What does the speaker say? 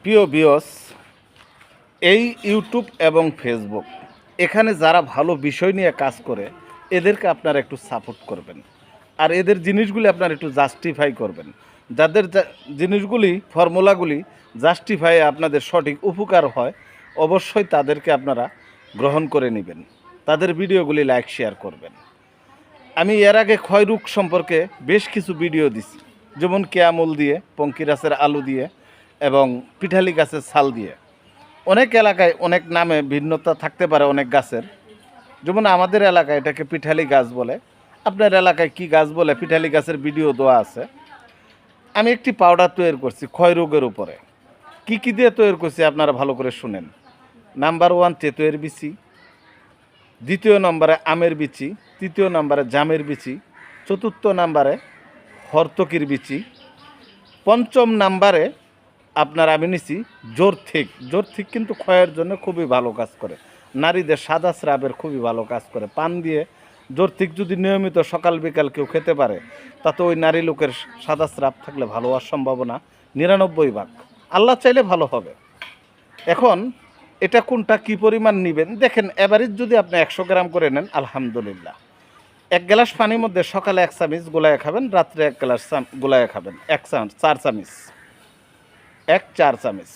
প্রিয় ভিউয়ার্স, এই ইউটিউব এবং ফেসবুক এখানে যারা ভালো বিষয় নিয়ে কাজ করে এদেরকে আপনারা একটু সাপোর্ট করবেন, আর এদের জিনিসগুলি আপনারা একটু জাস্টিফাই করবেন। যাদের জিনিসগুলি ফর্মুলাগুলি জাস্টিফাই আপনাদের সঠিক উপকার হয়, অবশ্যই তাদেরকে আপনারা গ্রহণ করে নেবেন, তাদের ভিডিওগুলি লাইক শেয়ার করবেন। আমি এর আগে ক্ষয়রোগ সম্পর্কে বেশ কিছু ভিডিও দিছি, যেমন কেয়ামুল দিয়ে, পঙ্কিরাসের আলু দিয়ে এবং পিঠালি গাছের ছাল দিয়ে। অনেক এলাকায় অনেক নামে ভিন্নতা থাকতে পারে অনেক গাছের, যেমন আমাদের এলাকায় এটাকে পিঠালি গাছ বলে, আপনার এলাকায় কি গাছ বলে পিঠালি গাছের ভিডিও দেওয়া আছে। আমি একটি পাউডার তৈরি করছি ক্ষয়রোগের উপরে। কি কি দিয়ে তৈরি করছি আপনারা ভালো করে শুনেন। নাম্বার 1 তেঁতুয়ের বিচি, দ্বিতীয় নম্বরে আমের বিচি, তৃতীয় নম্বরে জামের বিচি, চতুর্থ নম্বরে হর্তকির বিচি, পঞ্চম নাম্বারে আপনার আমি নিছি জোরথিক। জোরথিক কিন্তু ক্ষয়ের জন্য খুবই ভালো কাজ করে, নারীদের সাদা স্রাবের খুবই ভালো কাজ করে। পান দিয়ে জোরথিক যদি নিয়মিত সকাল বিকাল কেউ খেতে পারে, তাতে ওই নারী লোকের সাদা স্রাব থাকলে ভালো হওয়ার সম্ভাবনা 99 ভাগ। আল্লাহ চাইলে ভালো হবে। এখন এটা কোনটা কি পরিমাণ নেবেন দেখেন, এভারেজ যদি আপনি 100 গ্রাম করে নেন আলহামদুলিল্লাহ। 1 গ্লাস পানির মধ্যে সকালে 1 চামচ গোলায় খাবেন, রাত্রে 1 গ্লাস গোলায় খাবেন। 1 চামচ 4 চামচ, 1 4 চামচ।